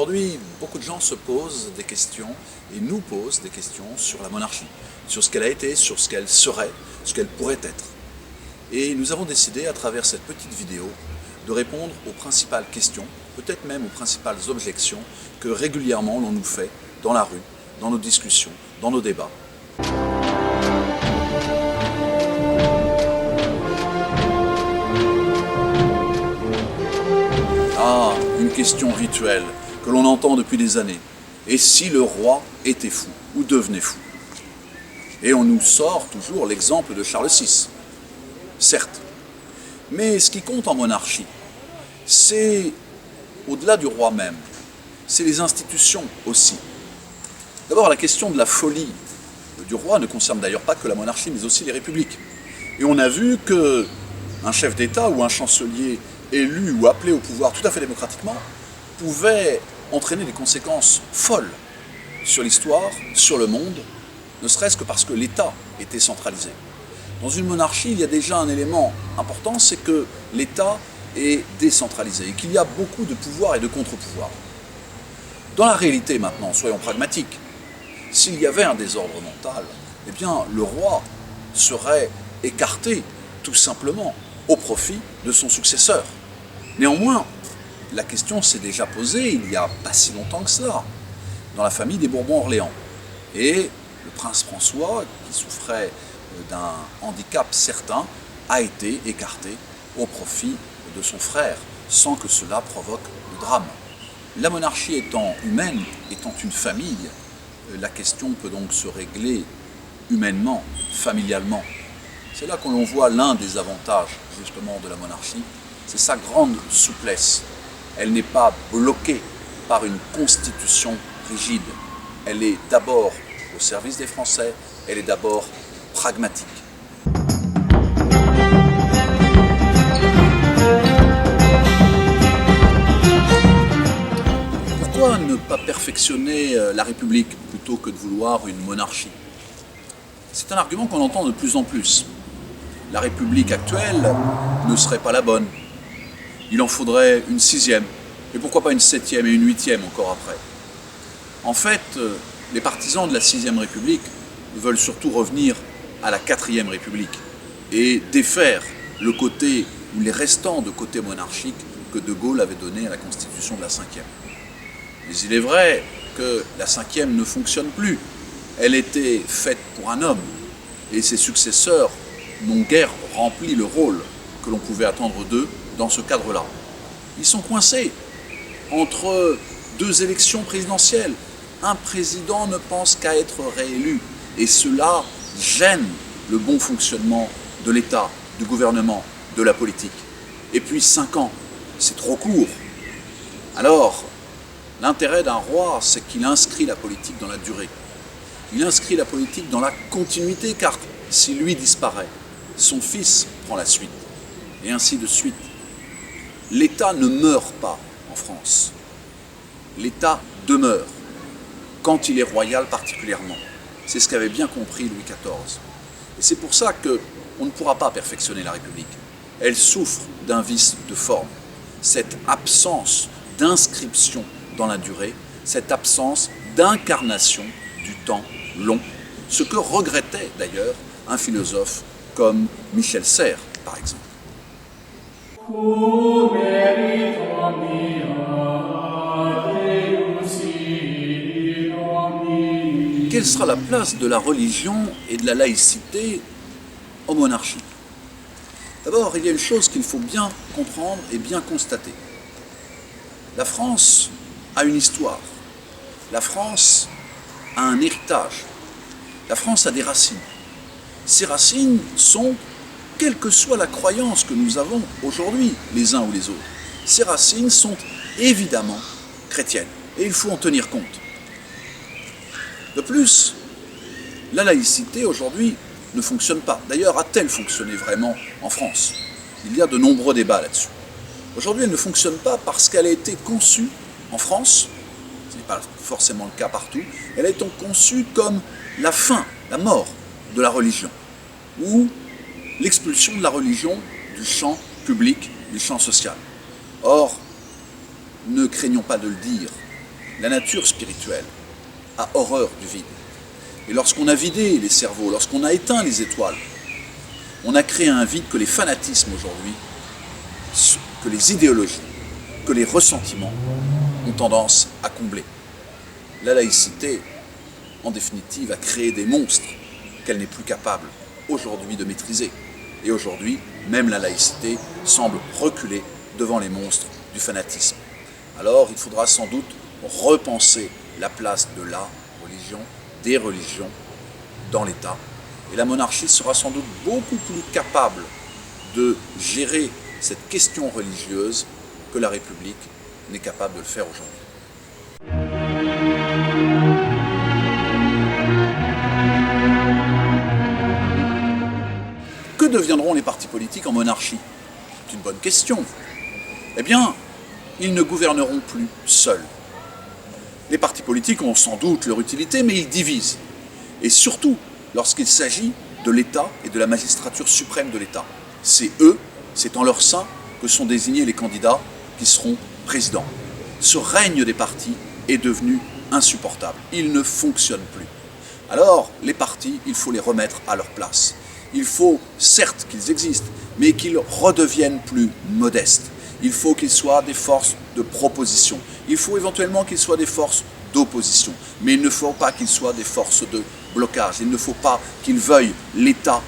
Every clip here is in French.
Aujourd'hui, beaucoup de gens se posent des questions et nous posent des questions sur la monarchie, sur ce qu'elle a été, sur ce qu'elle serait, ce qu'elle pourrait être. Et nous avons décidé, à travers cette petite vidéo, de répondre aux principales questions, peut-être même aux principales objections que régulièrement l'on nous fait dans la rue, dans nos discussions, dans nos débats. Ah, une question rituelle que l'on entend depuis des années. Et si le roi était fou ou devenait fou? Et on nous sort toujours l'exemple de Charles VI. Certes. Mais ce qui compte en monarchie, c'est, au-delà du roi même, c'est les institutions aussi. D'abord, la question de la folie du roi ne concerne d'ailleurs pas que la monarchie, mais aussi les républiques. Et on a vu qu'un chef d'État ou un chancelier élu ou appelé au pouvoir tout à fait démocratiquement pouvait entraîner des conséquences folles sur l'histoire, sur le monde, ne serait-ce que parce que l'État était centralisé. Dans une monarchie, il y a déjà un élément important, c'est que l'État est décentralisé et qu'il y a beaucoup de pouvoirs et de contre-pouvoirs. Dans la réalité maintenant, soyons pragmatiques, s'il y avait un désordre mental, eh bien le roi serait écarté tout simplement au profit de son successeur. Néanmoins, la question s'est déjà posée il n'y a pas si longtemps que cela, dans la famille des Bourbon-Orléans. Et le prince François, qui souffrait d'un handicap certain, a été écarté au profit de son frère, sans que cela provoque le drame. La monarchie étant humaine, étant une famille, la question peut donc se régler humainement, familialement. C'est là que l'on voit l'un des avantages justement de la monarchie, c'est sa grande souplesse. Elle n'est pas bloquée par une constitution rigide. Elle est d'abord au service des Français, elle est d'abord pragmatique. Pourquoi ne pas perfectionner la République plutôt que de vouloir une monarchie? C'est un argument qu'on entend de plus en plus. La République actuelle ne serait pas la bonne. Il en faudrait une 6e, et pourquoi pas une 7e et une 8e encore après. En fait, les partisans de la 6e République veulent surtout revenir à la 4e République et défaire le côté, ou les restants de côté monarchique que De Gaulle avait donné à la constitution de la 5e. Mais il est vrai que la 5e ne fonctionne plus. Elle était faite pour un homme, et ses successeurs n'ont guère rempli le rôle que l'on pouvait attendre d'eux dans ce cadre-là. Ils sont coincés entre deux élections présidentielles. Un président ne pense qu'à être réélu, et cela gêne le bon fonctionnement de l'État, du gouvernement, de la politique. Et puis 5 ans, c'est trop court. Alors, l'intérêt d'un roi, c'est qu'il inscrit la politique dans la durée. Il inscrit la politique dans la continuité, car si lui disparaît, son fils prend la suite, et ainsi de suite. L'État ne meurt pas en France. L'État demeure, quand il est royal particulièrement. C'est ce qu'avait bien compris Louis XIV. Et c'est pour ça qu'on ne pourra pas perfectionner la République. Elle souffre d'un vice de forme. Cette absence d'inscription dans la durée, cette absence d'incarnation du temps long. Ce que regrettait d'ailleurs un philosophe comme Michel Serres, par exemple. Quelle sera la place de la religion et de la laïcité en monarchie? D'abord, il y a une chose qu'il faut bien comprendre et bien constater. La France a une histoire. La France a un héritage. La France a des racines. Ces racines sont, quelle que soit la croyance que nous avons aujourd'hui, les uns ou les autres, ces racines sont évidemment chrétiennes. Et il faut en tenir compte. De plus, la laïcité aujourd'hui ne fonctionne pas. D'ailleurs, a-t-elle fonctionné vraiment en France? Il y a de nombreux débats là-dessus. Aujourd'hui, elle ne fonctionne pas parce qu'elle a été conçue en France, ce n'est pas forcément le cas partout, elle a été conçue comme la fin, la mort de la religion, ou l'expulsion de la religion du champ public, du champ social. Or, ne craignons pas de le dire, La nature spirituelle a horreur du vide. Et lorsqu'on a vidé les cerveaux, lorsqu'on a éteint les étoiles, on a créé un vide que les fanatismes aujourd'hui, que les idéologies, que les ressentiments ont tendance à combler. La laïcité, en définitive, a créé des monstres qu'elle n'est plus capable aujourd'hui de maîtriser. Et aujourd'hui, même la laïcité semble reculer devant les monstres du fanatisme. Alors, il faudra sans doute repenser la place de la religion, des religions, dans l'État. Et la monarchie sera sans doute beaucoup plus capable de gérer cette question religieuse que la République n'est capable de le faire aujourd'hui. Que deviendront les partis politiques en monarchie? C'est une bonne question. Eh bien, ils ne gouverneront plus seuls. Les partis politiques ont sans doute leur utilité, mais ils divisent. Et surtout, lorsqu'il s'agit de l'État et de la magistrature suprême de l'État. C'est eux, c'est en leur sein que sont désignés les candidats qui seront présidents. Ce règne des partis est devenu insupportable. Il ne fonctionne plus. Alors, les partis, il faut les remettre à leur place. Il faut, certes, qu'ils existent, mais qu'ils redeviennent plus modestes. Il faut qu'ils soient des forces de proposition. Il faut éventuellement qu'ils soient des forces d'opposition. Mais il ne faut pas qu'ils soient des forces de blocage. Il ne faut pas qu'ils veuillent l'État,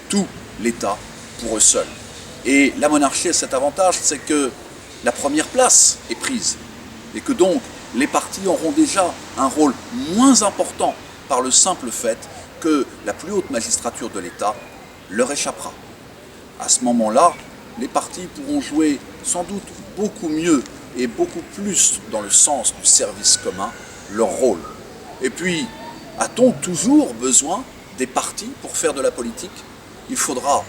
tout l'État, pour eux seuls. Et la monarchie a cet avantage, c'est que la première place est prise. Et que donc, les partis auront déjà un rôle moins important par le simple fait que la plus haute magistrature de l'État leur échappera. À ce moment-là, les partis pourront jouer sans doute beaucoup mieux et beaucoup plus dans le sens du service commun leur rôle. Et puis, a-t-on toujours besoin des partis pour faire de la politique? Il faudra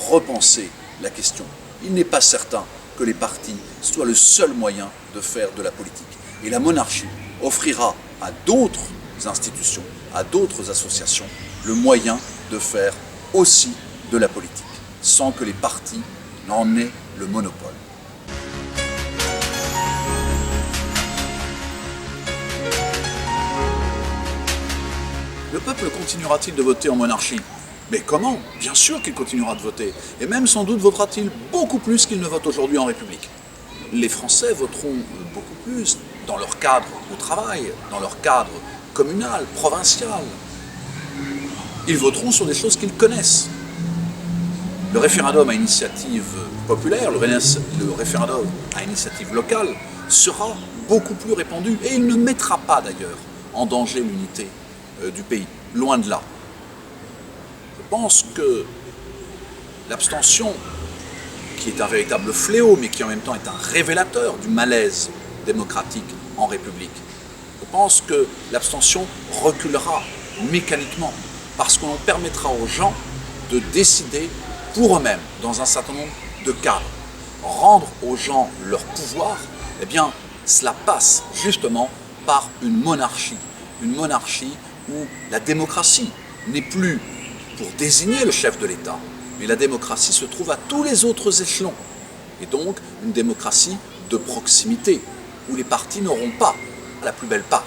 repenser la question. Il n'est pas certain que les partis soient le seul moyen de faire de la politique. Et la monarchie offrira à d'autres institutions, à d'autres associations, le moyen de faire aussi de la politique, sans que les partis n'en aient le monopole. Le peuple continuera-t-il de voter en monarchie? Mais comment? Bien sûr qu'il continuera de voter, et même sans doute votera-t-il beaucoup plus qu'il ne vote aujourd'hui en République. Les Français voteront beaucoup plus dans leur cadre au travail, dans leur cadre communal, provincial. Ils voteront sur des choses qu'ils connaissent. Le référendum à initiative populaire, le référendum à initiative locale sera beaucoup plus répandu et il ne mettra pas d'ailleurs en danger l'unité du pays, loin de là. Je pense que l'abstention, qui est un véritable fléau, mais qui en même temps est un révélateur du malaise démocratique en République, je pense que l'abstention reculera mécaniquement, parce qu'on permettra aux gens de décider pour eux-mêmes, dans un certain nombre de cadres. Rendre aux gens leur pouvoir, eh bien, cela passe justement par une monarchie où la démocratie n'est plus pour désigner le chef de l'État, mais la démocratie se trouve à tous les autres échelons. Et donc, une démocratie de proximité, où les partis n'auront pas la plus belle part.